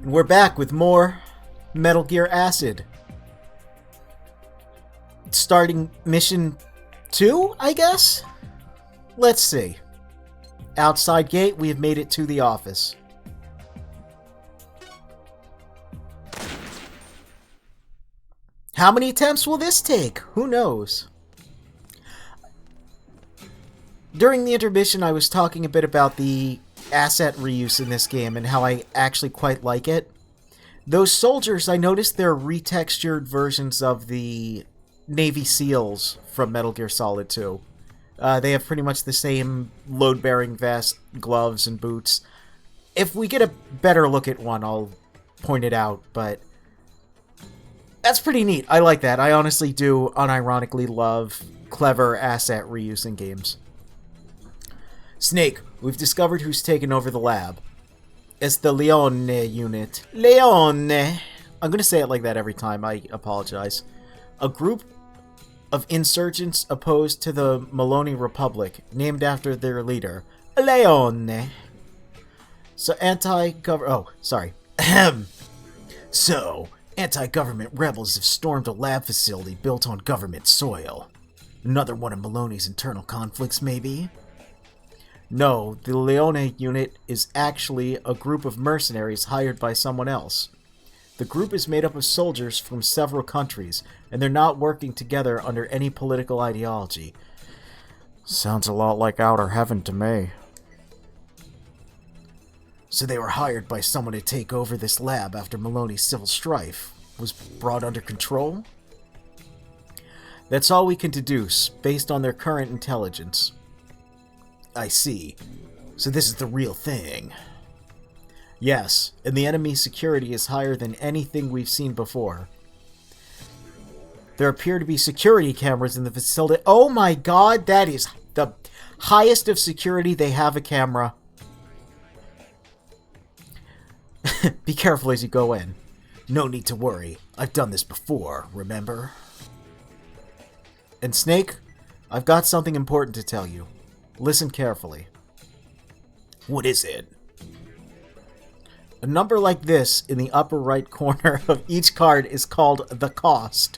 We're back with more Metal Gear Acid. Starting mission 2, I guess? Let's see. Outside gate, we have made it to the office. How many attempts will this take? Who knows? During the intermission, I was talking a bit about the asset reuse in this game and how I actually quite like it. Those soldiers, I noticed they're retextured versions of the Navy SEALs from Metal Gear Solid 2. They have pretty much the same load-bearing vest, gloves, and boots. If we get a better look at one, I'll point it out, but that's pretty neat. I like that. I honestly do unironically love clever asset reuse in games. Snake, we've discovered who's taken over the lab. It's the Leone unit. Leone! I'm going to say it like that every time. I apologize. A group of insurgents opposed to the Maloney Republic, named after their leader, Leone. So, anti-government rebels have stormed a lab facility built on government soil. Another one of Maloney's internal conflicts, maybe? No, the Leone unit is actually a group of mercenaries hired by someone else. The group is made up of soldiers from several countries, and they're not working together under any political ideology. Sounds a lot like Outer Heaven to me. So they were hired by someone to take over this lab after Maloney's civil strife was brought under control? That's all we can deduce, based on their current intelligence. I see. So this is the real thing. Yes, and the enemy's security is higher than anything we've seen before. There appear to be security cameras in the facility. Oh my god, that is the highest of security. They have a camera. Be careful as you go in. No need to worry. I've done this before, remember? And Snake, I've got something important to tell you. Listen carefully. What is it? A number like this in the upper right corner of each card is called the cost.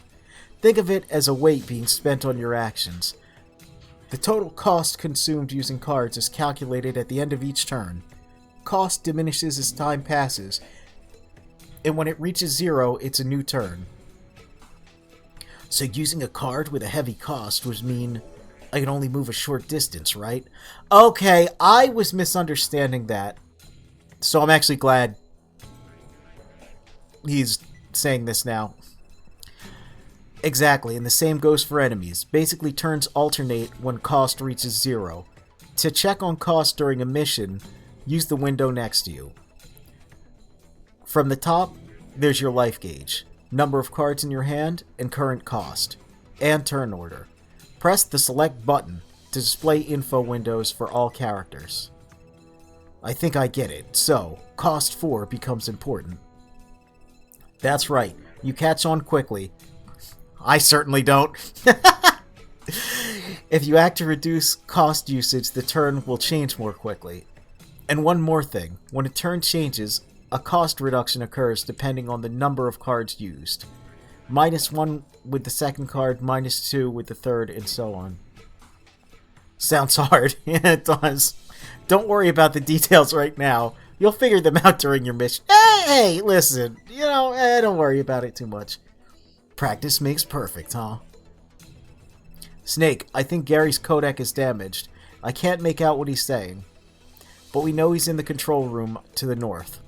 Think of it as a weight being spent on your actions. The total cost consumed using cards is calculated at the end of each turn. Cost diminishes as time passes, and when it reaches 0, it's a new turn. So using a card with a heavy cost would mean I can only move a short distance, right? Okay, I was misunderstanding that. So I'm actually glad he's saying this now. Exactly, and the same goes for enemies. Basically, turns alternate when cost reaches 0. To check on cost during a mission, use the window next to you. From the top, there's your life gauge, number of cards in your hand, and current cost, and turn order. Press the select button to display info windows for all characters. I think I get it. So, cost 4 becomes important. That's right. You catch on quickly. I certainly don't. If you act to reduce cost usage, the turn will change more quickly. And one more thing. When a turn changes, a cost reduction occurs depending on the number of cards used. -1 with the second card, -2 with the third, and so on. Sounds hard. Yeah, it does. Don't worry about the details right now. You'll figure them out during your mission. Hey, listen. Don't worry about it too much. Practice makes perfect, huh? Snake, I think Gary's codec is damaged. I can't make out what he's saying. But we know he's in the control room to the north.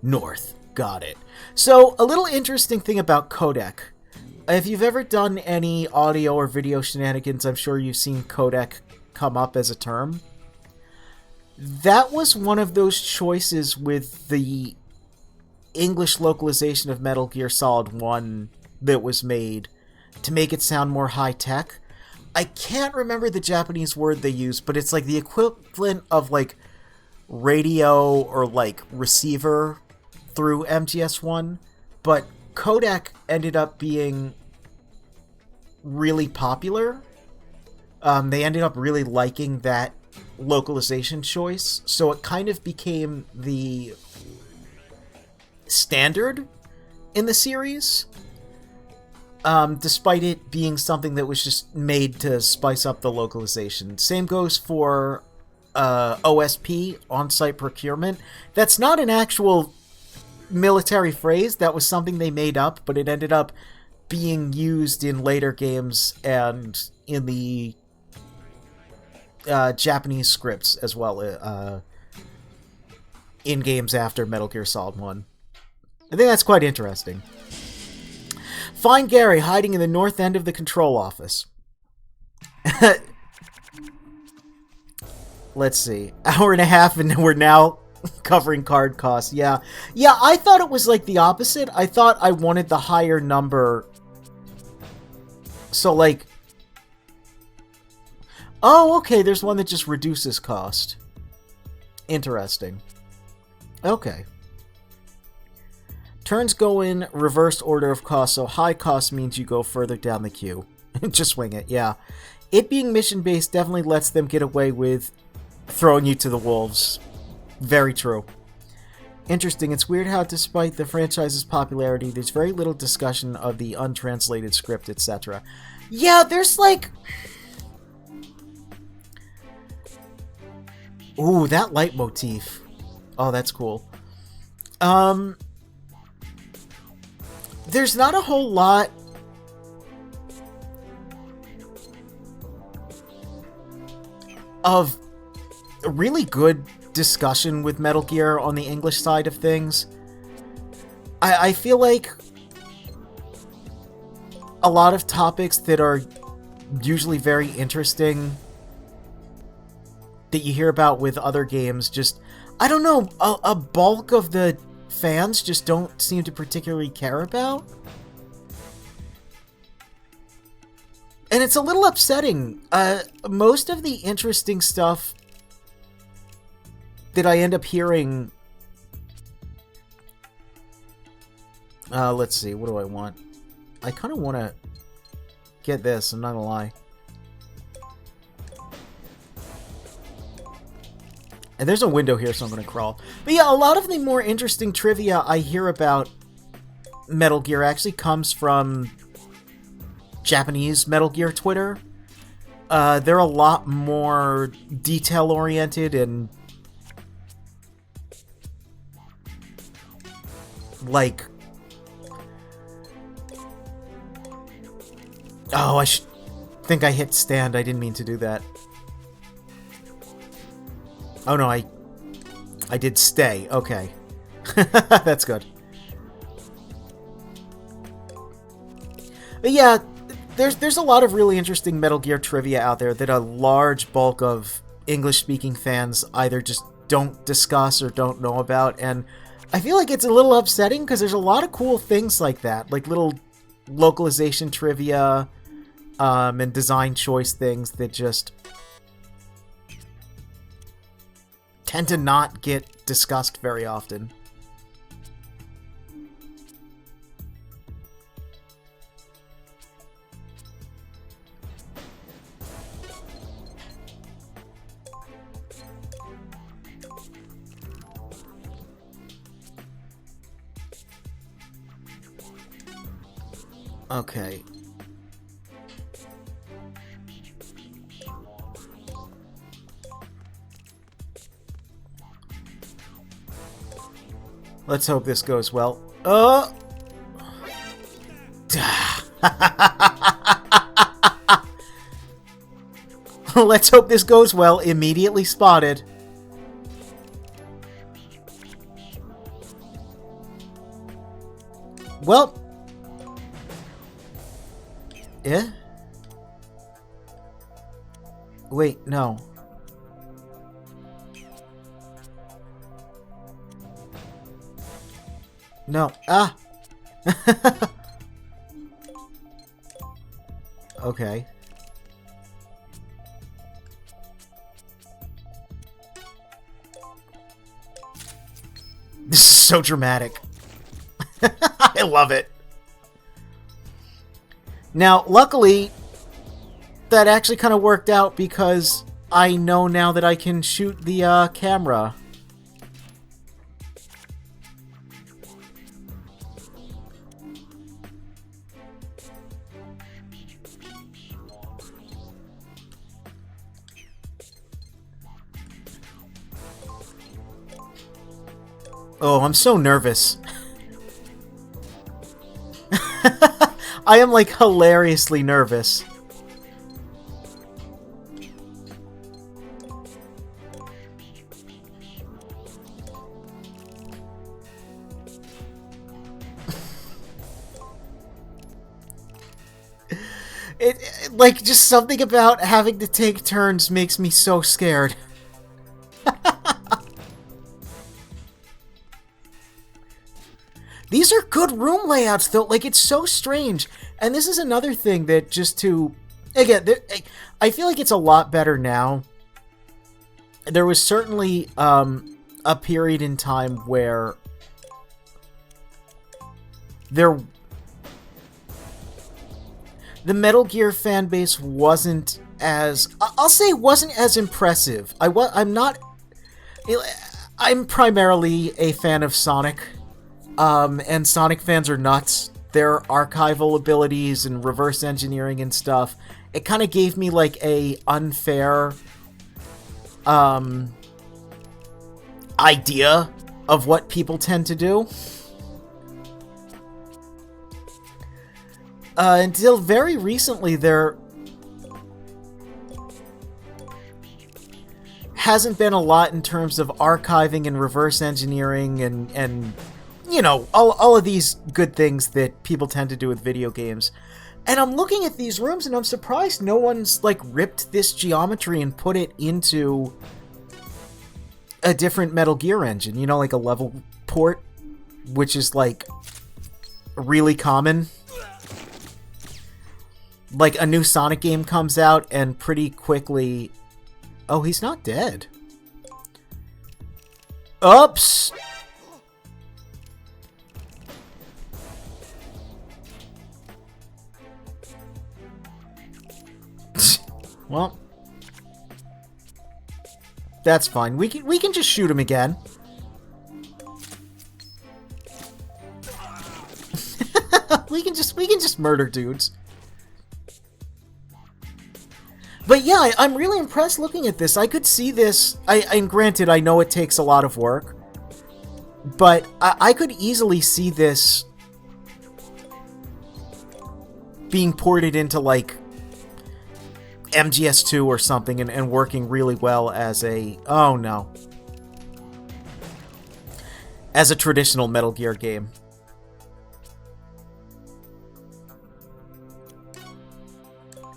North. Got it. So, a little interesting thing about codec. If you've ever done any audio or video shenanigans, I'm sure you've seen codec come up as a term. That was one of those choices with the English localization of Metal Gear Solid 1 that was made to make it sound more high-tech. I can't remember the Japanese word they used, but it's like the equivalent of like radio or like receiver through MGS1, but codec ended up being really popular. They ended up really liking that localization choice, so it kind of became the standard in the series. Despite it being something that was just made to spice up the localization. Same goes for OSP, on-site procurement. That's not an actual military phrase. That was something they made up, but it ended up being used in later games and in the Japanese scripts as well, in games after Metal Gear Solid 1. I think that's quite interesting. Find Gary hiding in the north end of the control office. Let's see. Hour and a half and we're now covering card costs. Yeah, I thought it was like the opposite. I thought I wanted the higher number. So like... Oh, okay, there's one that just reduces cost. Interesting. Okay. Turns go in reverse order of cost, so high cost means you go further down the queue. Just wing it, yeah. It being mission-based definitely lets them get away with throwing you to the wolves. Very true. Interesting, it's weird how despite the franchise's popularity, there's very little discussion of the untranslated script, etc. Yeah, there's like... Ooh, that leitmotif. Oh, that's cool. There's not a whole lot of really good discussion with Metal Gear on the English side of things. I feel like a lot of topics that are usually very interesting that you hear about with other games just, I don't know, a bulk of the fans just don't seem to particularly care about. And it's a little upsetting. Most of the interesting stuff that I end up hearing... let's see, what do I want? I kind of want to get this, I'm not gonna lie. And there's a window here, so I'm going to crawl. But yeah, a lot of the more interesting trivia I hear about Metal Gear actually comes from Japanese Metal Gear Twitter. They're a lot more detail-oriented and... like... Oh, I think I hit stand. I didn't mean to do that. Oh no, I did stay. Okay. That's good. But yeah, there's a lot of really interesting Metal Gear trivia out there that a large bulk of English-speaking fans either just don't discuss or don't know about, and I feel like it's a little upsetting because there's a lot of cool things like that, like little localization trivia and design choice things that just tend to not get discussed very often. Okay. Let's hope this goes well. Let's hope this goes well. Immediately spotted. Well. Eh? Wait, no. No. Ah! Okay. This is so dramatic. I love it. Now, luckily, that actually kind of worked out because I know now that I can shoot the camera. Oh, I'm so nervous. I am, like, hilariously nervous. Like, just something about having to take turns makes me so scared. These are good room layouts, though. Like, it's so strange. And this is another thing that just to... Again, I feel like it's a lot better now. There was certainly a period in time where the Metal Gear fan base wasn't as... I'll say wasn't as impressive. I'm primarily a fan of Sonic. And Sonic fans are nuts. Their archival abilities and reverse engineering and stuff. It kind of gave me, like, a unfair idea of what people tend to do. Until very recently, there hasn't been a lot in terms of archiving and reverse engineering and you know, all of these good things that people tend to do with video games. And I'm looking at these rooms and I'm surprised no one's, like, ripped this geometry and put it into a different Metal Gear engine. You know, like a level port, which is, like, really common. Like, a new Sonic game comes out and pretty quickly... Oh, he's not dead. Oops! Well, that's fine. We can just shoot him again. we can just murder dudes. But yeah, I'm really impressed looking at this. I could see this. And granted, I know it takes a lot of work, but I could easily see this being ported into, like, MGS2 or something and working really well as a... Oh, no. As a traditional Metal Gear game.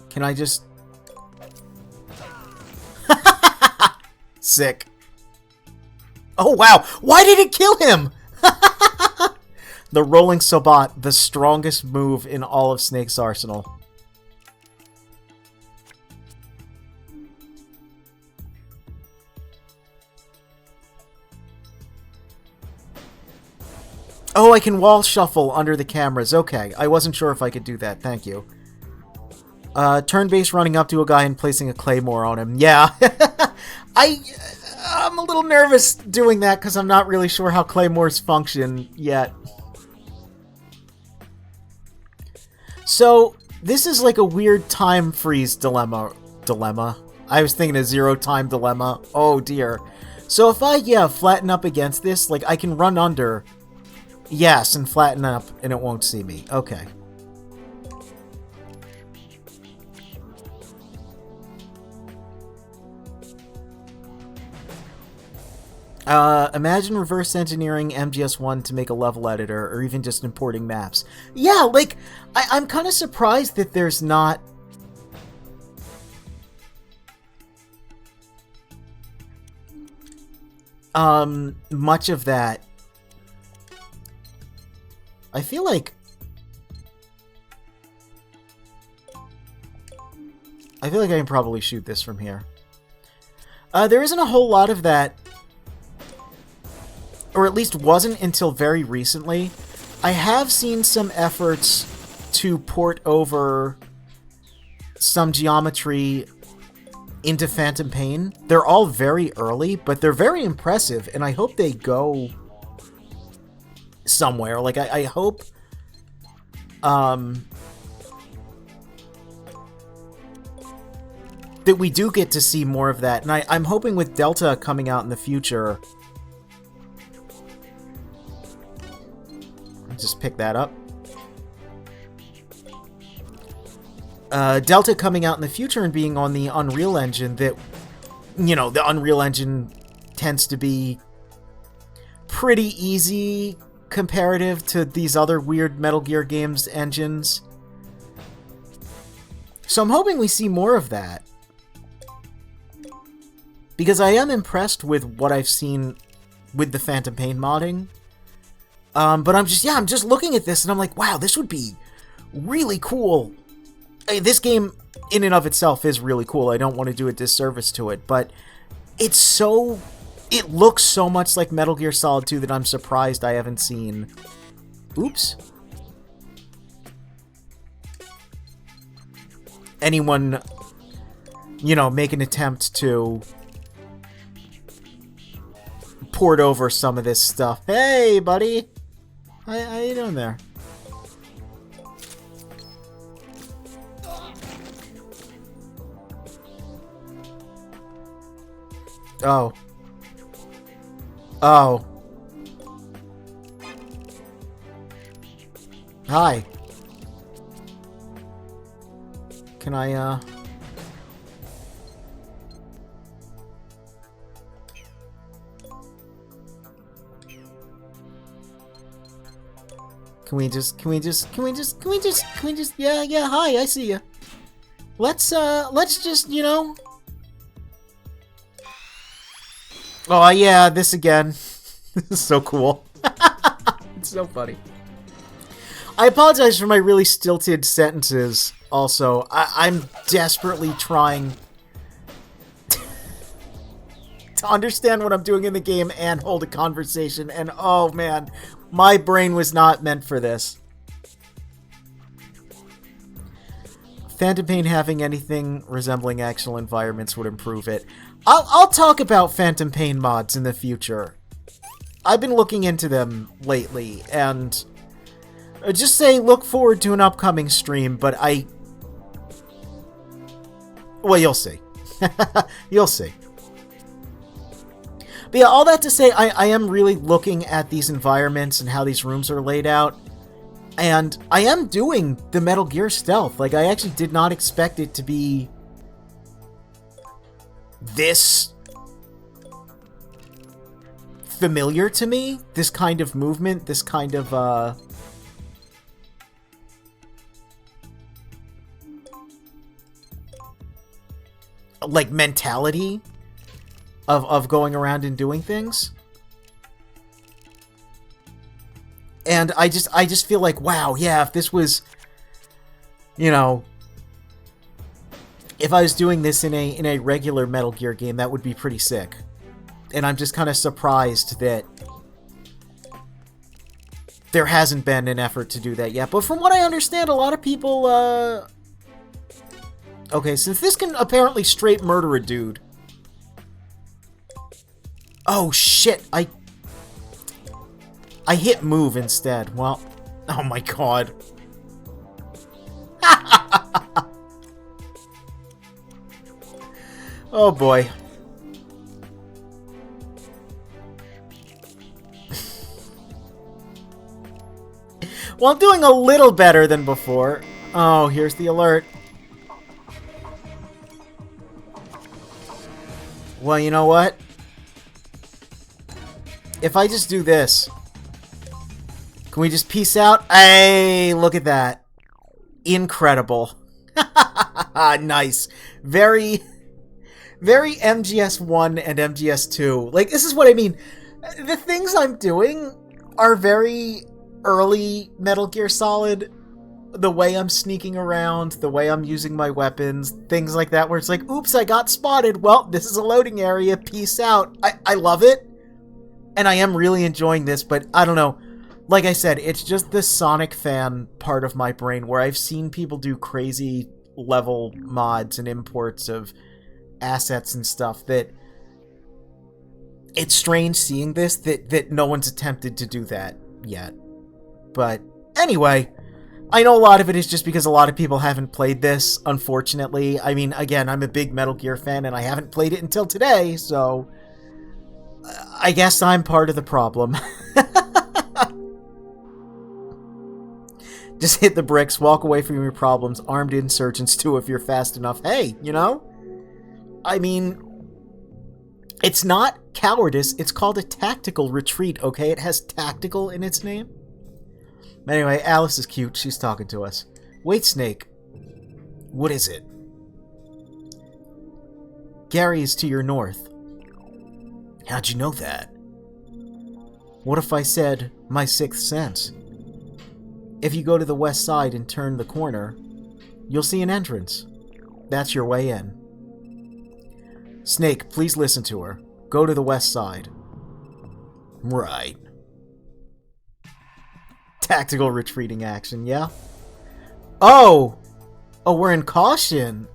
Can I just... Sick. Oh, wow! Why did it kill him? The Rolling Sabat, the strongest move in all of Snake's arsenal. Oh, I can wall shuffle under the cameras. Okay, I wasn't sure if I could do that. Thank you. Turn-based running up to a guy and placing a claymore on him. Yeah. I'm a little nervous doing that because I'm not really sure how claymores function yet. So, this is like a weird time freeze dilemma. I was thinking a zero-time dilemma. Oh, dear. So if I, flatten up against this, like, I can run under... Yes, and flatten up, and it won't see me. Okay. Imagine reverse engineering MGS1 to make a level editor, or even just importing maps. Yeah, like, I'm kind of surprised that there's not... much of that. I feel like I can probably shoot this from here. There isn't a whole lot of that, or at least wasn't until very recently. I have seen some efforts to port over some geometry into Phantom Pain. They're all very early, but they're very impressive, and I hope they go somewhere. Like, I hope that we do get to see more of that. And I'm hoping with Delta coming out in the future Just pick that up. Delta coming out in the future and being on the Unreal Engine that, you know, the Unreal Engine tends to be pretty easy comparative to these other weird Metal Gear games engines. So I'm hoping we see more of that. Because I am impressed with what I've seen with the Phantom Pain modding. But I'm just looking at this and I'm like, wow, this would be really cool. This game, in and of itself, is really cool. I don't want to do a disservice to it, but it looks so much like Metal Gear Solid 2 that I'm surprised I haven't seen. Oops. Anyone, you know, make an attempt to port over some of this stuff. Hey, buddy! How you doing there? Oh. Oh. Hi. Can I, Can we just, yeah, hi, I see ya. Let's just, you know... Oh, yeah, this again. This is so cool. It's so funny. I apologize for my really stilted sentences, also. I'm desperately trying to understand what I'm doing in the game and hold a conversation, and oh man, my brain was not meant for this. Phantom Pain having anything resembling actual environments would improve it. I'll talk about Phantom Pain mods in the future. I've been looking into them lately, and just say look forward to an upcoming stream, but well, you'll see. You'll see. But yeah, all that to say, I am really looking at these environments and how these rooms are laid out, and I am doing the Metal Gear stealth. Like, I actually did not expect it to be this familiar to me, this kind of movement, this kind of like mentality of going around and doing things. And I just feel like, wow, yeah, if this was, you know, if I was doing this in a regular Metal Gear game, that would be pretty sick. And I'm just kind of surprised that there hasn't been an effort to do that yet. But from what I understand, a lot of people, okay, since this can apparently straight murder a dude. Oh, shit, I hit move instead. Well, oh my god. Oh boy. Well, I'm doing a little better than before. Oh, here's the alert. Well, you know what? If I just do this, can we just peace out? Hey, look at that. Incredible. Nice. Very MGS1 and MGS2. Like, this is what I mean. The things I'm doing are very early Metal Gear Solid. The way I'm sneaking around, the way I'm using my weapons, things like that, where it's like, oops, I got spotted. Well, this is a loading area. Peace out. I love it. And I am really enjoying this, but I don't know. Like I said, it's just the Sonic fan part of my brain where I've seen people do crazy level mods and imports of assets and stuff that it's strange seeing this, that no one's attempted to do that yet. But anyway, I know a lot of it is just because a lot of people haven't played this, unfortunately. I mean, again, I'm a big Metal Gear fan and I haven't played it until today, so I guess I'm part of the problem. Just hit the bricks, walk away from your problems, armed insurgents too if you're fast enough. Hey, you know? I mean, it's not cowardice, it's called a tactical retreat, okay? It has tactical in its name. Anyway, Alice is cute, she's talking to us. Wait, Snake. What is it? Gary is to your north. How'd you know that? What if I said my sixth sense? If you go to the west side and turn the corner, you'll see an entrance. That's your way in. Snake, please listen to her. Go to the west side. Right. Tactical retreating action, yeah? Oh! Oh, we're in caution!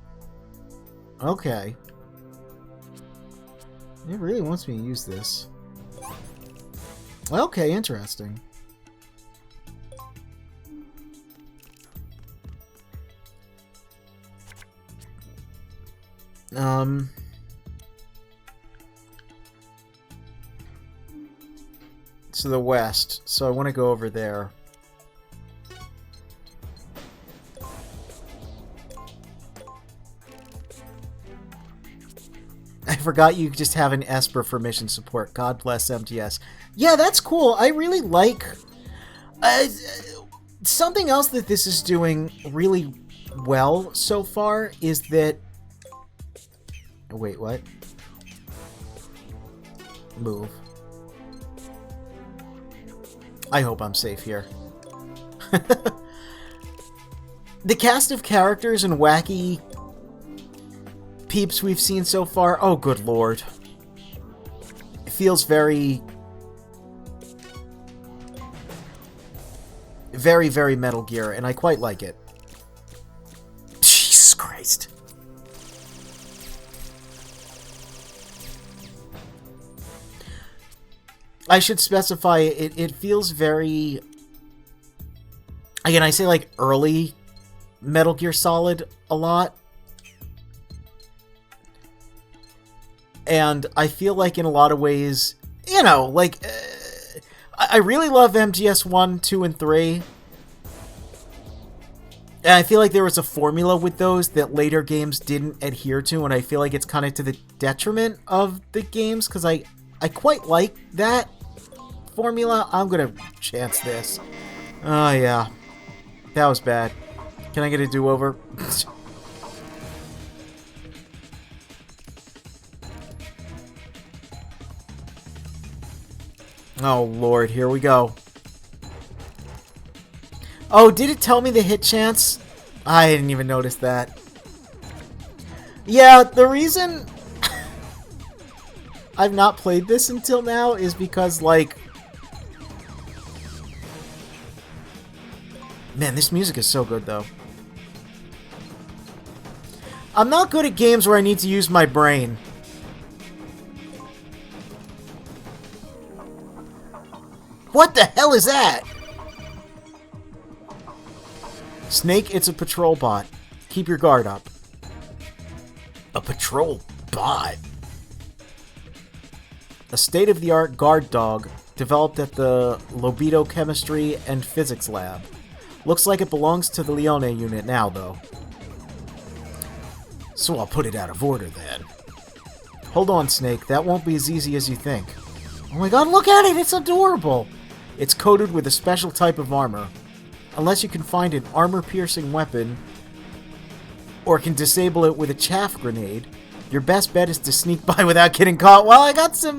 Okay. It really wants me to use this. Okay, interesting. To the west, so I want to go over there. I forgot you just have an Esper for mission support. God bless MTS. Yeah, that's cool. I really like... something else that this is doing really well so far is that... Wait, what? Move. I hope I'm safe here. The cast of characters and wacky peeps we've seen so far, oh good lord. It feels very... very, very Metal Gear, and I quite like it. Jesus Christ. I should specify, it feels very... Again, I say like early Metal Gear Solid a lot. And I feel like in a lot of ways, you know, like... I really love MGS 1, 2, and 3. And I feel like there was a formula with those that later games didn't adhere to, and I feel like it's kind of to the detriment of the games, because I quite like that formula. I'm gonna chance this. Oh, yeah. That was bad. Can I get a do-over? Oh, Lord. Here we go. Oh, did it tell me the hit chance? I didn't even notice that. Yeah, the reason I've not played this until now is because, like... Man, this music is so good, though. I'm not good at games where I need to use my brain. What the hell is that? Snake, it's a patrol bot. Keep your guard up. A patrol bot? A state-of-the-art guard dog developed at the Lobido Chemistry and Physics Lab. Looks like it belongs to the Leone unit now, though. So I'll put it out of order, then. Hold on, Snake. That won't be as easy as you think. Oh my god, look at it! It's adorable! It's coated with a special type of armor. Unless you can find an armor-piercing weapon, or can disable it with a chaff grenade, your best bet is to sneak by without getting caught. Well, I got some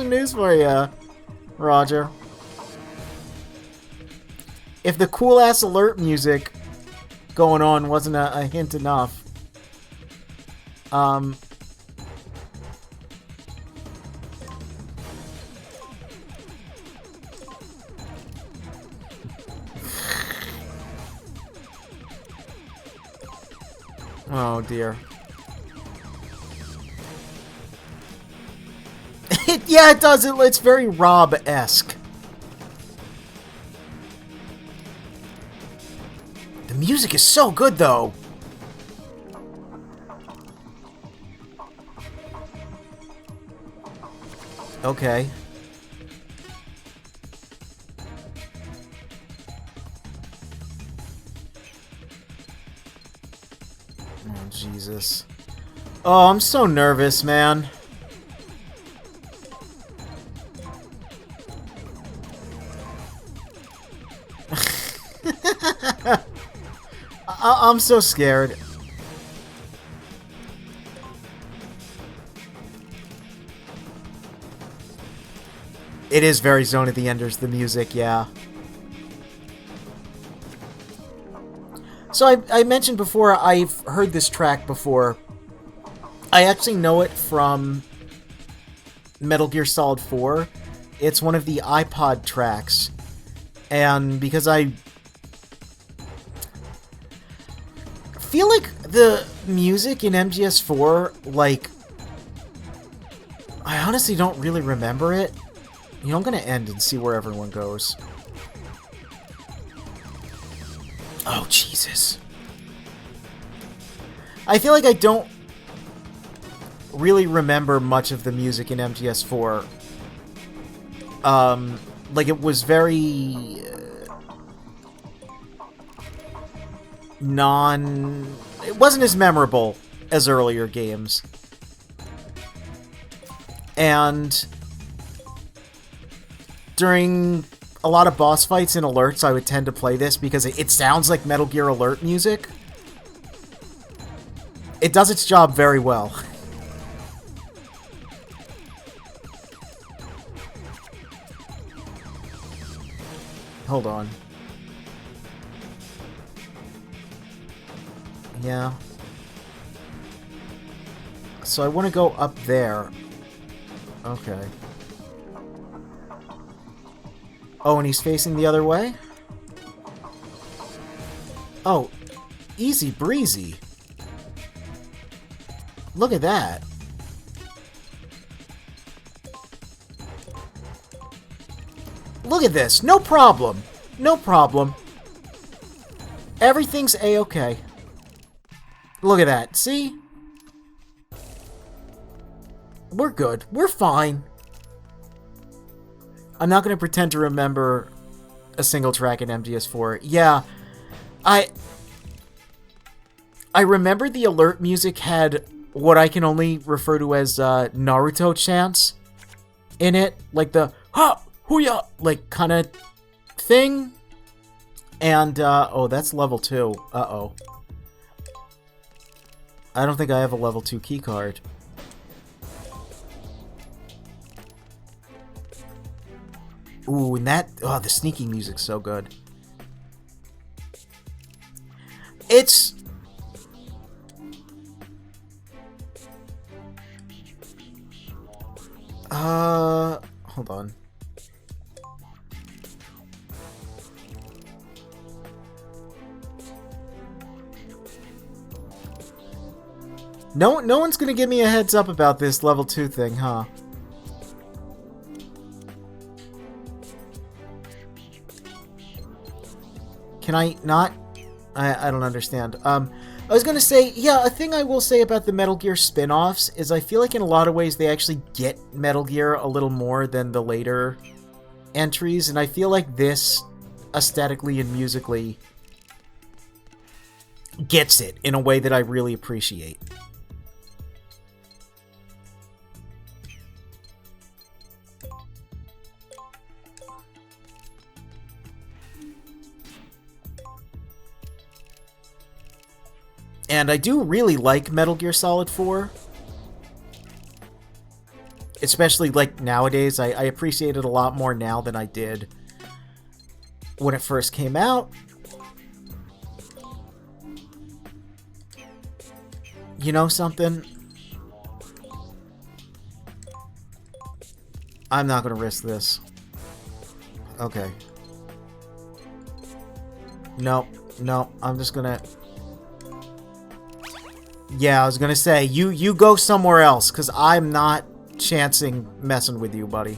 news for you, Roger. If the cool-ass alert music going on wasn't a hint enough, oh dear. Yeah, it does. It's very Rob-esque. The music is so good, though. Okay. this. Oh, I'm so nervous, man. I'm so scared. It is very Zone of the Enders, the music, yeah. So I mentioned before, I've heard this track before. I actually know it from Metal Gear Solid 4. It's one of the iPod tracks. And because I feel like the music in MGS4, like, I honestly don't really remember it. You know, I'm gonna end and see where everyone goes. Oh, Jesus. I feel like I don't really remember much of the music in MGS4. Like, it was very... It wasn't as memorable as earlier games. And during a lot of boss fights and alerts, I would tend to play this because it sounds like Metal Gear Alert music. It does its job very well. Hold on. Yeah. So I want to go up there. Okay. Oh, and he's facing the other way? Oh, easy breezy. Look at that. Look at this. No problem. No problem. Everything's A-okay. Look at that. See? We're good. We're fine. I'm not going to pretend to remember a single track in MGS4. Yeah, I remember the alert music had what I can only refer to as Naruto chants in it, like the ha hooya like kind of thing. And oh, that's level 2. Uh-oh. I don't think I have a level 2 keycard. Ooh, and that... Oh, the sneaky music's so good. It's... Hold on. No one's gonna give me a heads up about this level 2 thing, huh? Can I not? I don't understand. I was gonna say, yeah, a thing I will say about the Metal Gear spin-offs is I feel like in a lot of ways they actually get Metal Gear a little more than the later entries, and I feel like this, aesthetically and musically, gets it in a way that I really appreciate. And I do really like Metal Gear Solid 4. Especially, like, nowadays. I appreciate it a lot more now than I did when it first came out. You know something? I'm not going to risk this. Okay. No, I'm just going to... Yeah, I was gonna say, you go somewhere else, because I'm not chancing messing with you, buddy.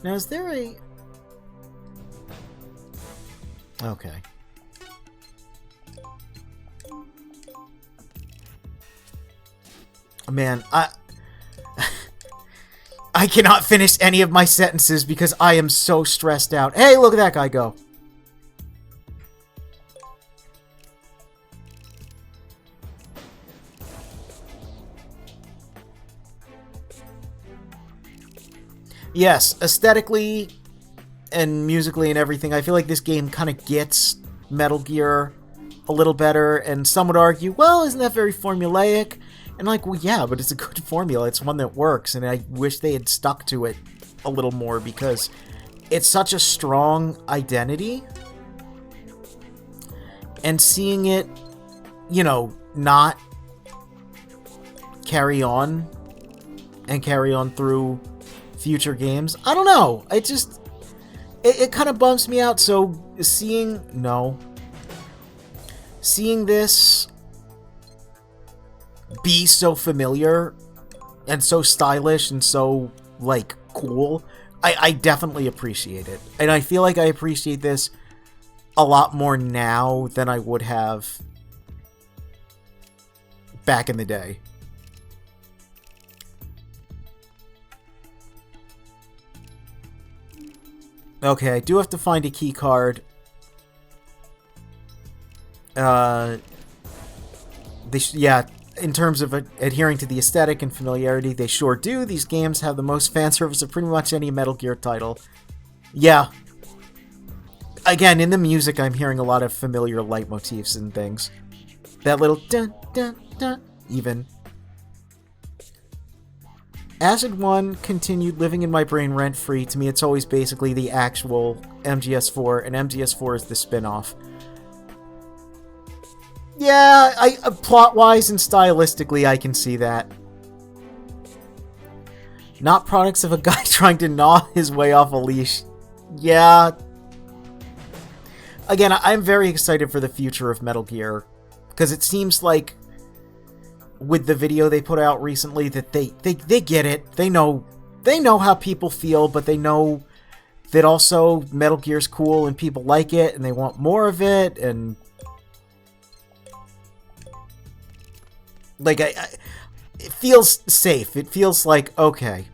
Now, is there a... Okay. Man, I cannot finish any of my sentences because I am so stressed out. Hey, look at that guy go. Yes, aesthetically and musically and everything, I feel like this game kind of gets Metal Gear a little better, and some would argue, well, isn't that very formulaic? And like, well, yeah, but it's a good formula. It's one that works, and I wish they had stuck to it a little more because it's such a strong identity. And seeing it, you know, not carry on and carry on through future games, I don't know. It kind of bums me out. So seeing this be so familiar and so stylish and so, like, cool, I definitely appreciate it. And I feel like I appreciate this a lot more now than I would have back in the day. Okay, I do have to find a key card. Yeah, in terms of adhering to the aesthetic and familiarity, they sure do. These games have the most fan service of pretty much any Metal Gear title. Yeah. Again, in the music, I'm hearing a lot of familiar leitmotifs and things. That little dun dun dun, even. Acid 1 continued living in my brain rent-free. To me, it's always basically the actual MGS4, and MGS4 is the spin-off. Yeah, plot-wise and stylistically, I can see that. Not products of a guy trying to gnaw his way off a leash. Yeah. Again, I'm very excited for the future of Metal Gear, because it seems like with the video they put out recently that they get it. They know how people feel, but they know that also Metal Gear's cool and people like it and they want more of it, and like it feels safe. It feels like, okay,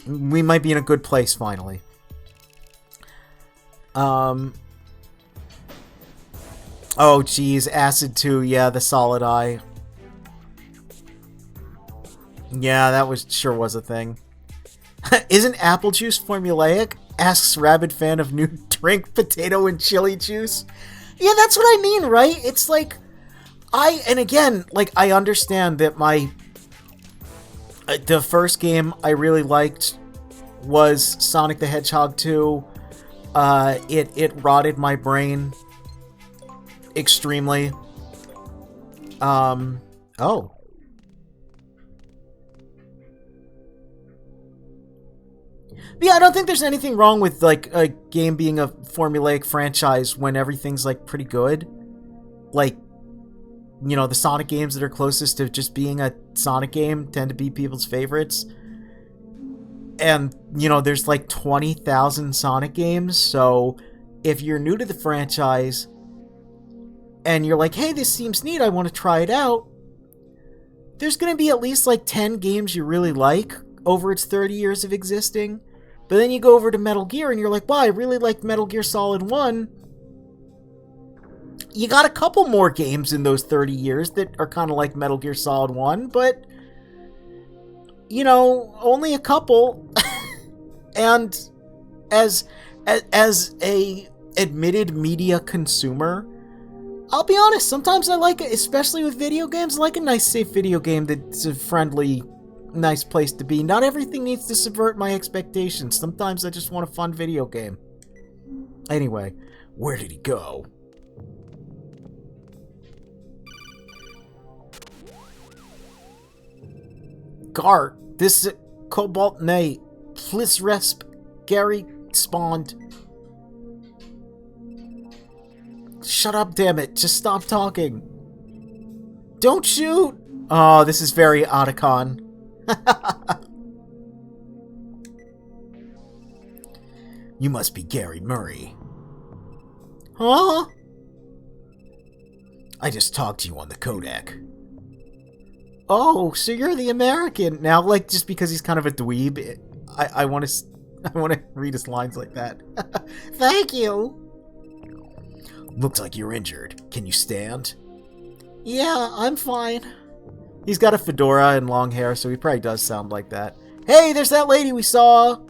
we might be in a good place finally. Oh geez, Acid 2, yeah, the solid eye. Yeah, that sure was a thing. Isn't apple juice formulaic? Asks rabid fan of new drink, potato and chili juice. Yeah, that's what I mean, right? It's like, and again, like, I understand that the first game I really liked was Sonic the Hedgehog 2. It rotted my brain extremely. Oh. Yeah, I don't think there's anything wrong with, like, a game being a formulaic franchise when everything's, like, pretty good. Like, you know, the Sonic games that are closest to just being a Sonic game tend to be people's favorites. And, you know, there's, like, 20,000 Sonic games, so if you're new to the franchise and you're like, hey, this seems neat, I want to try it out, there's going to be at least, like, 10 games you really like over its 30 years of existing. But then you go over to Metal Gear and you're like, wow, I really liked Metal Gear Solid 1. You got a couple more games in those 30 years that are kind of like Metal Gear Solid 1, but, you know, only a couple. And as a admitted media consumer, I'll be honest, sometimes I like it, especially with video games, I like a nice, safe video game that's a friendly, nice place to be. Not everything needs to subvert my expectations. Sometimes I just want a fun video game. Anyway, where did he go? Gart, this is Cobalt Nay. Plisresp Gary spawned. Shut up, damn it. Just stop talking. Don't shoot! Oh, this is very Otacon. You must be Gary Murray. Huh? I just talked to you on the codec. Oh, so you're the American now? Like, just because he's kind of a dweeb, I want to, I want to read his lines like that. Thank you. Looks like you're injured. Can you stand? Yeah, I'm fine. He's got a fedora and long hair, so he probably does sound like that. Hey, there's that lady we saw!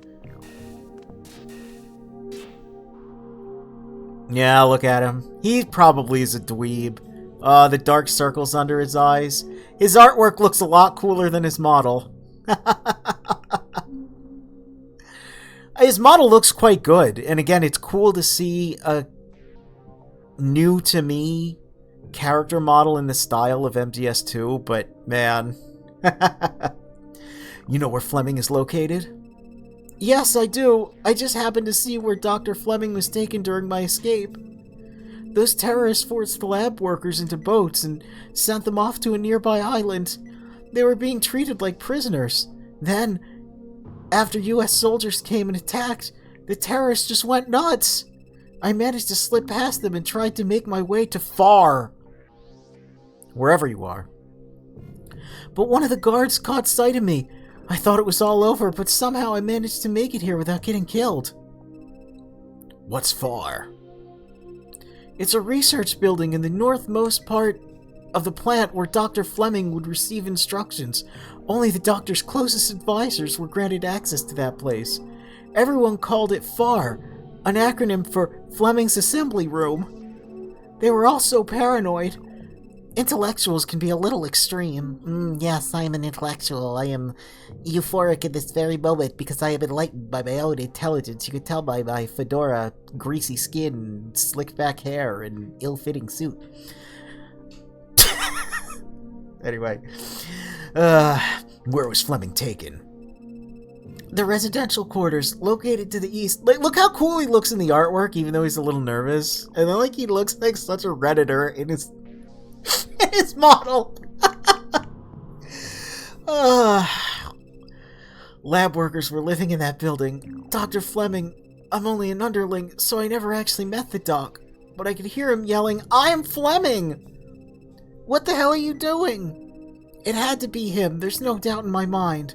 Yeah, look at him. He probably is a dweeb. The dark circles under his eyes. His artwork looks a lot cooler than his model. His model looks quite good, and again, it's cool to see a new-to-me character model in the style of MGS2, but man... You know where Fleming is located? Yes, I do. I just happened to see where Dr. Fleming was taken during my escape. Those terrorists forced the lab workers into boats and sent them off to a nearby island. They were being treated like prisoners. Then, after US soldiers came and attacked, the terrorists just went nuts. I managed to slip past them and tried to make my way to Far. Wherever you are. But one of the guards caught sight of me. I thought it was all over, but somehow I managed to make it here without getting killed. What's Far? It's a research building in the northmost part of the plant where Dr. Fleming would receive instructions. Only the doctor's closest advisors were granted access to that place. Everyone called it FAR, an acronym for Fleming's Assembly Room. They were all so paranoid. Intellectuals can be a little extreme. Yes, I am an intellectual. I am euphoric at this very moment because I am enlightened by my own intelligence. You could tell by my fedora, greasy skin, slicked back hair, and ill-fitting suit. Anyway. Where was Fleming taken? The residential quarters, located to the east. Like, look how cool he looks in the artwork, even though he's a little nervous. And then, like, he looks like such a Redditor in his... his model. Lab workers were living in that building. Dr. Fleming, I'm only an underling, so I never actually met the doc. But I could hear him yelling, I'm Fleming! What the hell are you doing? It had to be him, there's no doubt in my mind.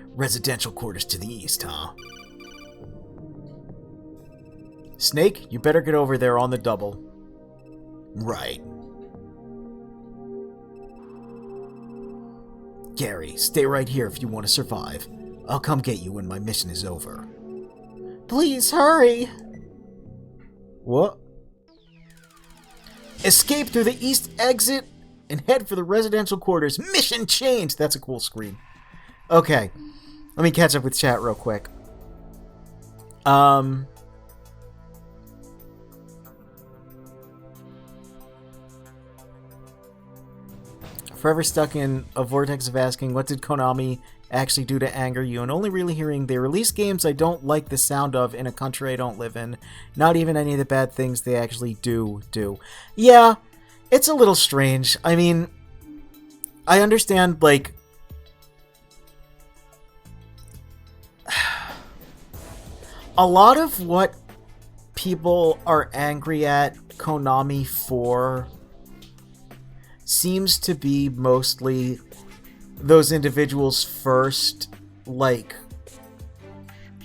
Residential quarters to the east, huh? Snake, you better get over there on the double. Right. Gary, stay right here if you want to survive. I'll come get you when my mission is over. Please hurry! What? Escape through the east exit and head for the residential quarters. Mission changed! That's a cool screen. Okay. Let me catch up with chat real quick. Forever stuck in a vortex of asking, what did Konami actually do to anger you? And only really hearing they release games I don't like the sound of in a country I don't live in. Not even any of the bad things they actually do. Yeah, it's a little strange. I mean, I understand, like... a lot of what people are angry at Konami for seems to be mostly those individuals' first, like,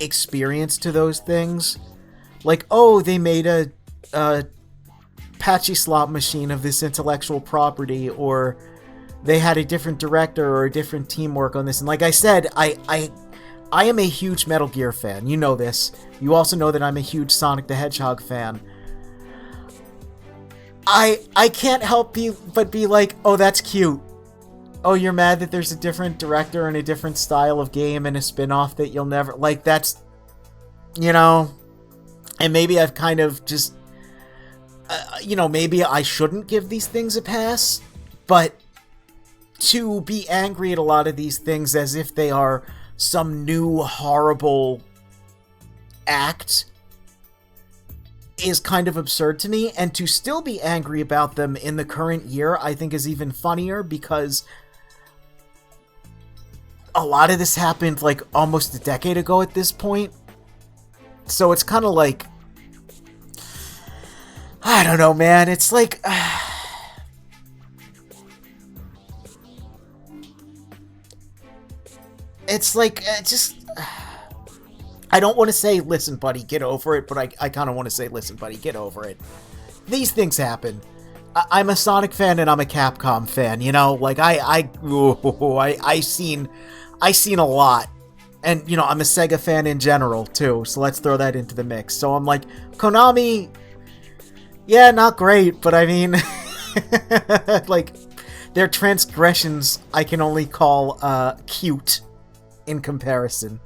experience to those things. Like, oh, they made a patchy slot machine of this intellectual property, or they had a different director or a different team work on this. And like I said, I am a huge Metal Gear fan. You know this. You also know that I'm a huge Sonic the Hedgehog fan. I can't help but be like, oh, that's cute. Oh, you're mad that there's a different director and a different style of game and a spin-off that you'll never... Like, that's... You know... And maybe I've kind of just... you know, maybe I shouldn't give these things a pass, but to be angry at a lot of these things as if they are some new horrible act is kind of absurd to me, and to still be angry about them in the current year I think is even funnier, because a lot of this happened like almost a decade ago at this point. So it's kind of like, I don't know, man. It's like it's like, just... I don't want to say, listen, buddy, get over it, but I kind of want to say, listen, buddy, get over it. These things happen. I'm a Sonic fan and I'm a Capcom fan, you know? Like, I seen a lot. And, you know, I'm a Sega fan in general, too, so let's throw that into the mix. So I'm like, Konami, yeah, not great, but I mean, like, their transgressions I can only call cute in comparison.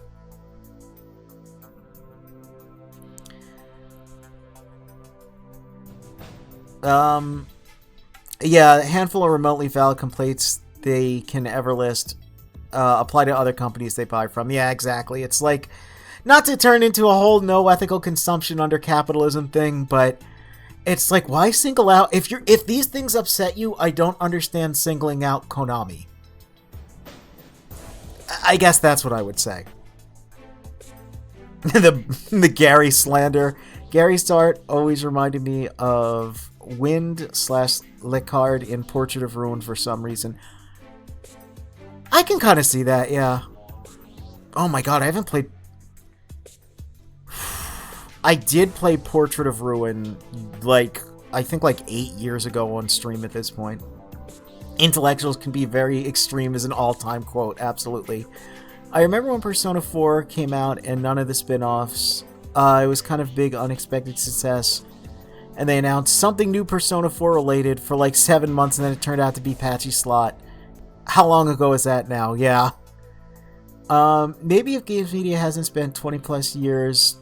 Yeah, a handful of remotely valid complaints they can ever list apply to other companies they buy from. Yeah, exactly. It's like, not to turn into a whole no ethical consumption under capitalism thing, but it's like, why single out? If these things upset you, I don't understand singling out Konami. I guess that's what I would say. the Gary slander. Gary's art always reminded me of Wind/Lecard in Portrait of Ruin for some reason. I can kind of see that, yeah. Oh my god, I haven't played... I did play Portrait of Ruin, I think 8 years ago on stream at this point. Intellectuals can be very extreme is an all-time quote, absolutely. I remember when Persona 4 came out and none of the spin-offs. It was kind of big, unexpected success. And they announced something new Persona 4 related for 7 months, and then it turned out to be Patchy Slot. How long ago is that now? Yeah. Maybe if Games Media hasn't spent 20 plus years...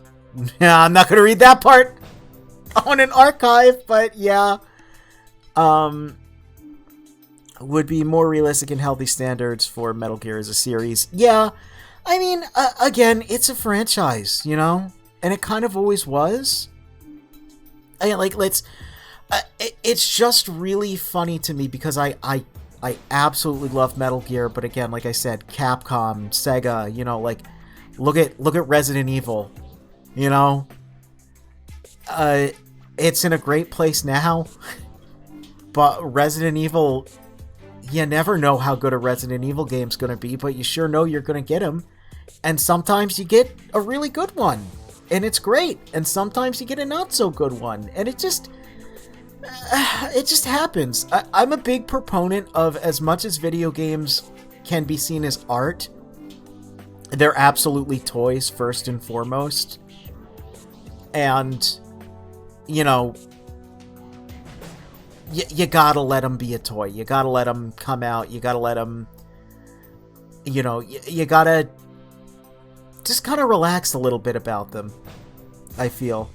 Yeah, I'm not going to read that part on an archive, but yeah. Would be more realistic and healthy standards for Metal Gear as a series. Yeah. I mean, again, it's a franchise, you know? And it kind of always was. I mean, it's just really funny to me because I absolutely love Metal Gear, but again, like I said, Capcom, Sega, you know, look at Resident Evil, you know? It's in a great place now, but Resident Evil, you never know how good a Resident Evil game's gonna be, but you sure know you're gonna get them, and sometimes you get a really good one. And it's great, and sometimes you get a not-so-good one, and it just happens. I'm a big proponent of, as much as video games can be seen as art, they're absolutely toys first and foremost. And, you know, you gotta let them be a toy. You gotta let them come out. You gotta let them, you know, you gotta just kind of relax a little bit about them, I feel.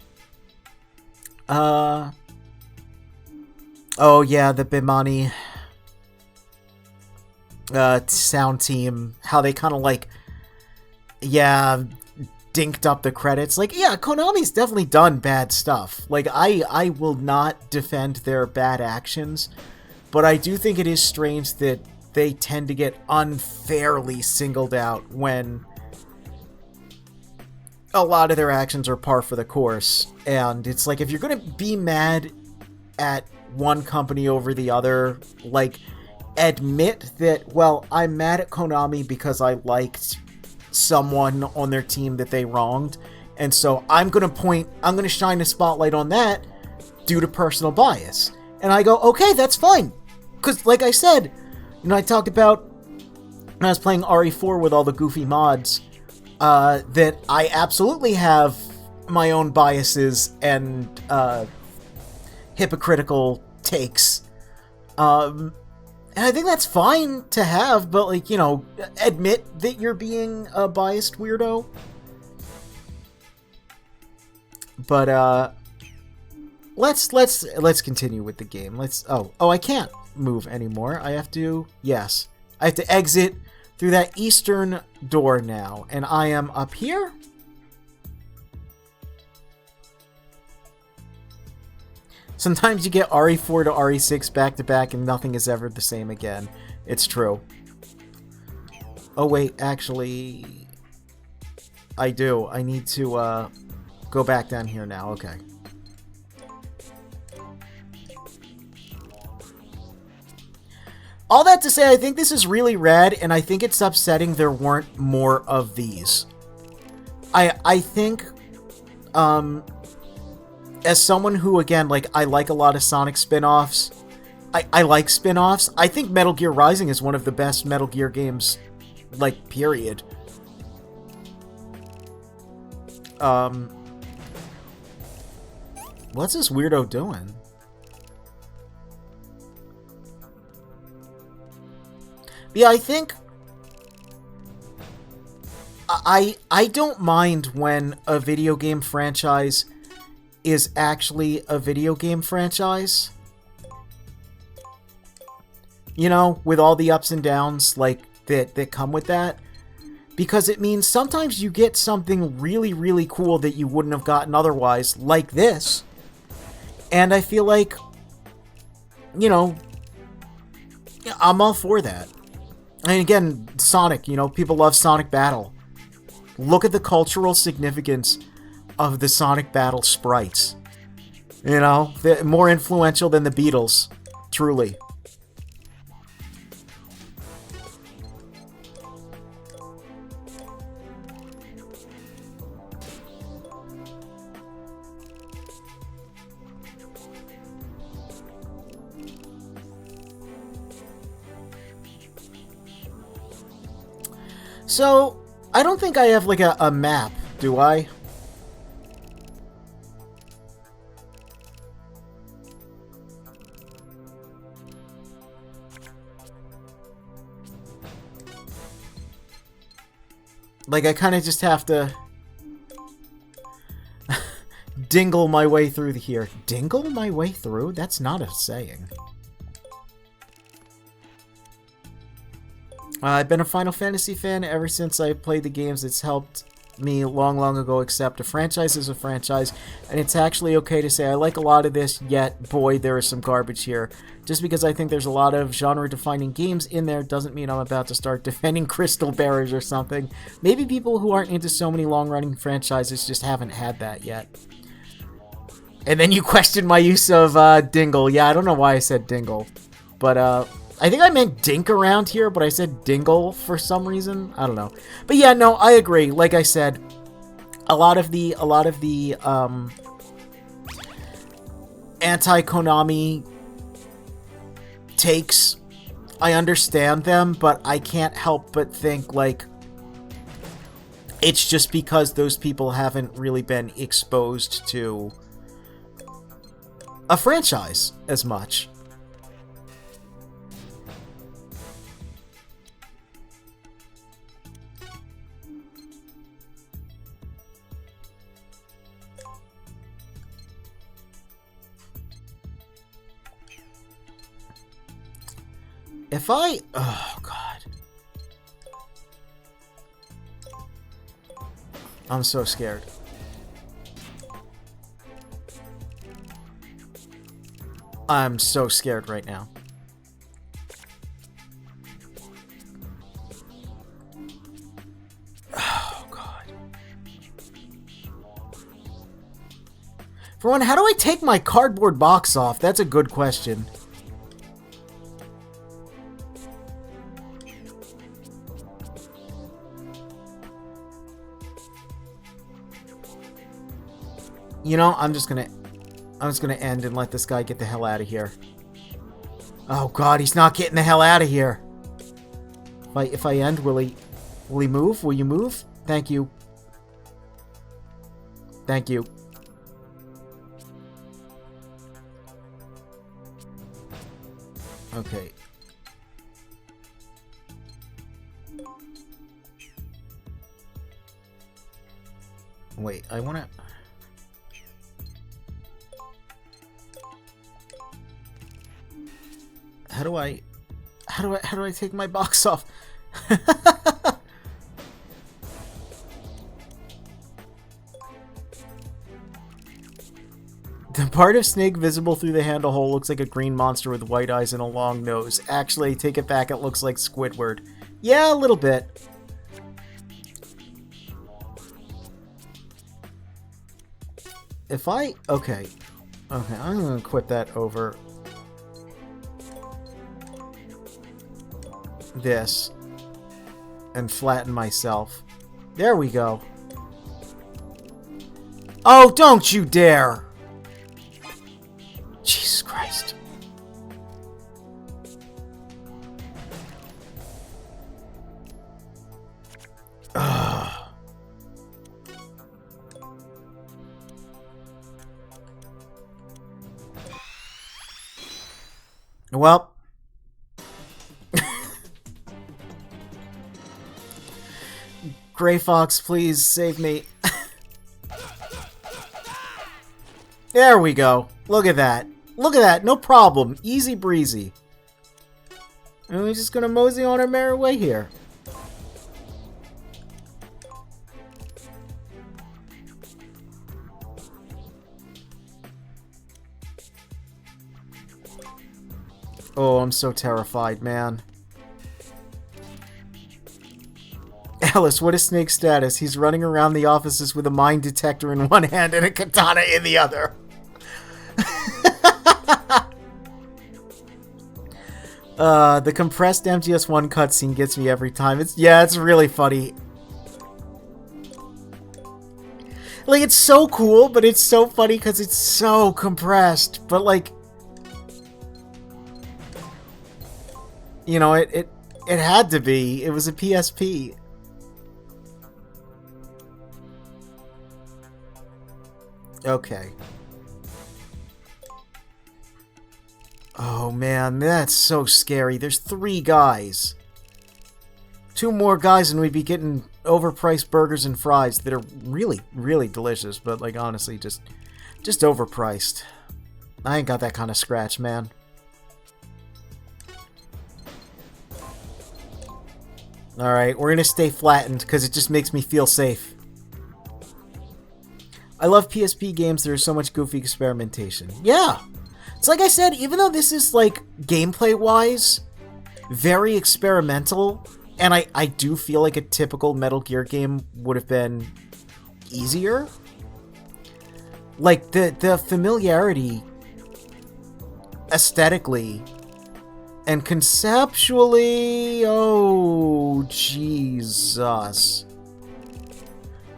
Oh yeah, the Bimani sound team, how they kind of dinked up the credits. Yeah, Konami's definitely done bad stuff. I will not defend their bad actions, but I do think it is strange that they tend to get unfairly singled out when a lot of their actions are par for the course. And it's if you're gonna be mad at one company over the other, admit that, well, I'm mad at Konami because I liked someone on their team that they wronged, and so I'm gonna shine a spotlight on that due to personal bias. And I go, okay, that's fine. Because, like I said, you know, I talked about when I was playing RE4 with all the goofy mods, that I absolutely have my own biases and hypocritical takes. And I think that's fine to have, but, you know, admit that you're being a biased weirdo. But, let's continue with the game. Oh, I can't move anymore. I have to exit through that eastern door now, and I am up here. Sometimes you get RE4 to RE6 back to back and nothing is ever the same again. It's true. Oh wait, actually, I do. I need to go back down here now. Okay. all that to say, I think this is really rad, and I think it's upsetting there weren't more of these. I think, as someone who, again, like, I like a lot of Sonic spin-offs, I like spin-offs. I think Metal Gear Rising is one of the best Metal Gear games, like, period. What's this weirdo doing? Yeah, I think I don't mind when a video game franchise is actually a video game franchise. You know, with all the ups and downs like that come with that. Because it means sometimes you get something really, really cool that you wouldn't have gotten otherwise, like this. And I feel like, you know, I'm all for that. And again, Sonic, you know, people love Sonic Battle. Look at the cultural significance of the Sonic Battle sprites. You know, they're more influential than the Beatles, truly. So, I don't think I have, like, a map, do I? Like, I kind of just have to dingle my way through here. Dingle my way through? That's not a saying. I've been a Final Fantasy fan ever since I played the games. It's helped me long, long ago accept a franchise as a franchise, and it's actually okay to say I like a lot of this, yet, boy, there is some garbage here. Just because I think there's a lot of genre-defining games in there doesn't mean I'm about to start defending Crystal Bearers or something. Maybe people who aren't into so many long-running franchises just haven't had that yet. And then you question my use of dingle. Yeah, I don't know why I said dingle, but I think I meant dink around here, but I said dingle for some reason. I don't know. But yeah, no, I agree. Like I said, a lot of the anti-Konami takes, I understand them, but I can't help but think, like, it's just because those people haven't really been exposed to a franchise as much. If I... Oh, God. I'm so scared. I'm so scared right now. Oh, God. For one, how do I take my cardboard box off? That's a good question. You know, I'm just gonna end and let this guy get the hell out of here. Oh God, he's not getting the hell out of here. If I end, will he move? Will you move? Thank you. Thank you. Okay. Wait, I wanna... How do I take my box off? The part of Snake visible through the handle hole looks like a green monster with white eyes and a long nose. Actually, take it back, it looks like Squidward. Yeah, a little bit. If I... Okay, I'm gonna quit that over... this and flatten myself. There we go. Oh, don't you dare! Jesus Christ. Ugh. Well. Gray Fox, please save me. There we go. Look at that. Look at that. No problem. Easy breezy. And we're just gonna mosey on our merry way here. Oh, I'm so terrified, man. Alice, what is Snake's status? He's running around the offices with a mine detector in one hand and a katana in the other. The compressed MGS1 cutscene gets me every time. It's really funny. Like, it's so cool, but it's so funny because it's so compressed. But, like, you know, it had to be. It was a PSP. Okay. Oh man, that's so scary. There's 3 guys. 2 more guys and we'd be getting overpriced burgers and fries that are really, really delicious, but like honestly, just overpriced. I ain't got that kind of scratch, man. Alright, we're gonna stay flattened because it just makes me feel safe. I love PSP games. There's so much goofy experimentation. Yeah! It's like I said, even though this is, like, gameplay-wise, very experimental, and I do feel like a typical Metal Gear game would have been easier. Like, the familiarity aesthetically and conceptually, oh, Jesus.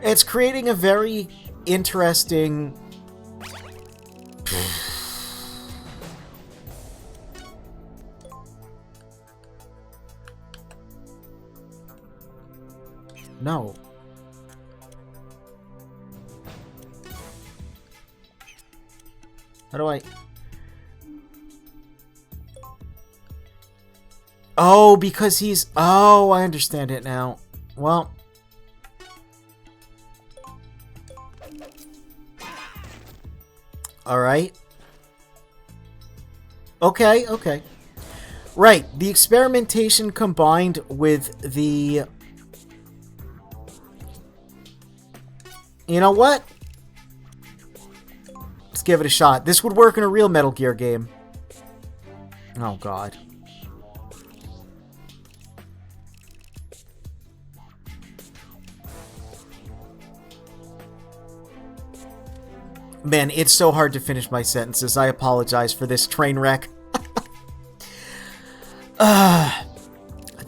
It's creating a very interesting... No. How do I... Oh, because he's... Oh, I understand it now. Well... Alright. Okay, okay. Right, the experimentation combined with the... You know what? Let's give it a shot. This would work in a real Metal Gear game. Oh, God. Man, it's so hard to finish my sentences. I apologize for this train wreck.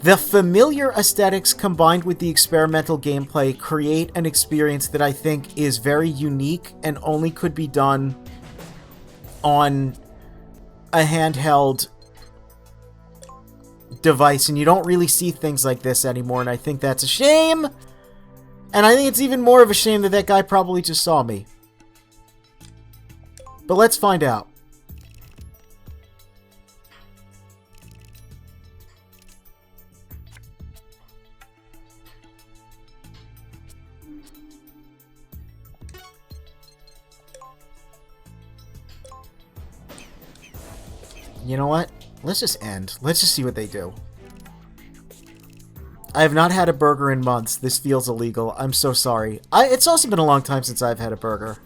The familiar aesthetics combined with the experimental gameplay create an experience that I think is very unique and only could be done on a handheld device, and you don't really see things like this anymore, and I think that's a shame. And I think it's even more of a shame that that guy probably just saw me. But let's find out. You know what? Let's just end. Let's just see what they do. I have not had a burger in months. This feels illegal. I'm so sorry. It's also been a long time since I've had a burger.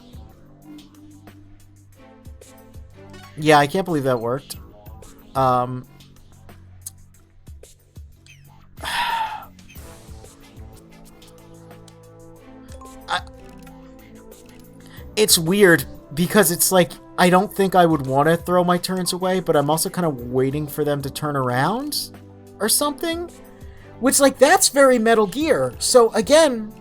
Yeah, I can't believe that worked. It's weird because it's like, I don't think I would want to throw my turns away, but I'm also kind of waiting for them to turn around or something. Which, like, that's very Metal Gear. So, again,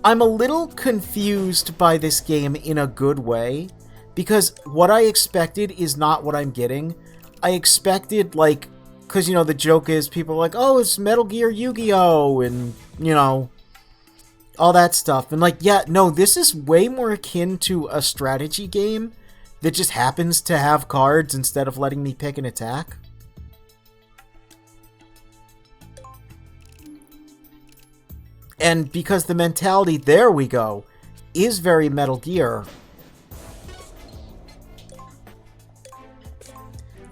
I'm a little confused by this game in a good way, because what I expected is not what I'm getting. I expected, like, because, you know, the joke is people are like, oh, it's Metal Gear Yu-Gi-Oh! And, you know, all that stuff. And, like, yeah, no, this is way more akin to a strategy game that just happens to have cards instead of letting me pick an attack. And because the mentality, there we go, is very Metal Gear.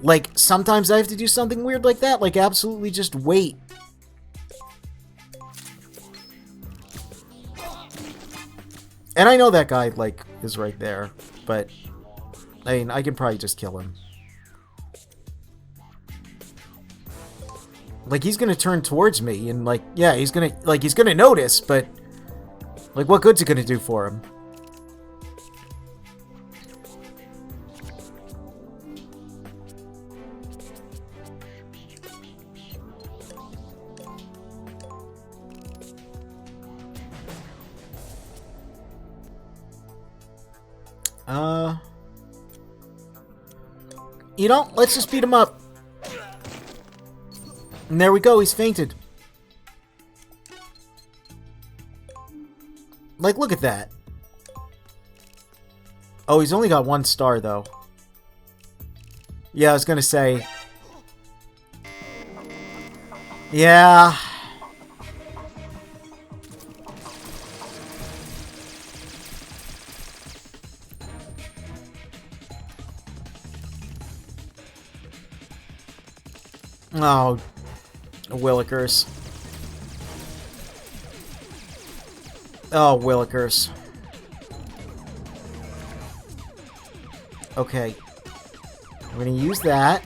Like, sometimes I have to do something weird like that, like absolutely just wait. And I know that guy, like, is right there, but, I mean, I can probably just kill him. Like, he's gonna turn towards me, and, like, yeah, he's gonna notice, but, like, what good's it gonna do for him? You know, let's just beat him up. And there we go, he's fainted. Like, look at that. Oh, he's only got 1 star, though. Yeah, I was gonna say. Yeah. Oh, Willikers. Oh, Willikers. Okay. I'm gonna use that.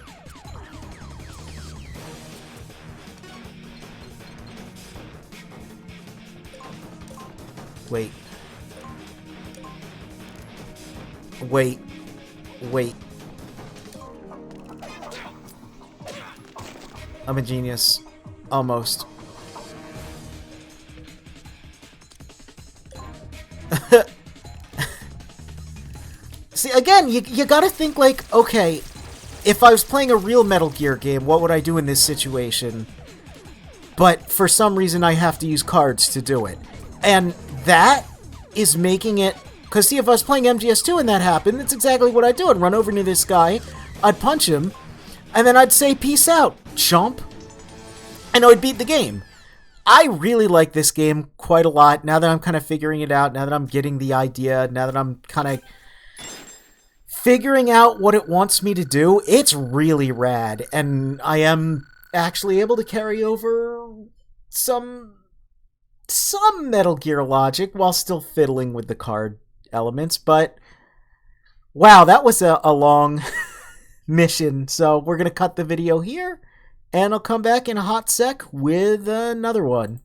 Wait. Wait. Wait. I'm a genius. Almost. See, again, you gotta think like, okay, if I was playing a real Metal Gear game, what would I do in this situation? But for some reason, I have to use cards to do it. And that is making it... Because, see, if I was playing MGS2 and that happened, that's exactly what I'd do. I'd run over to this guy, I'd punch him, and then I'd say, peace out, chump. And I would beat the game. I really like this game quite a lot, now that I'm kind of figuring it out, now that I'm getting the idea, now that I'm kind of figuring out what it wants me to do. It's really rad, and I am actually able to carry over some Metal Gear logic while still fiddling with the card elements, but wow, that was a long mission, so we're going to cut the video here, and I'll come back in a hot sec with another one.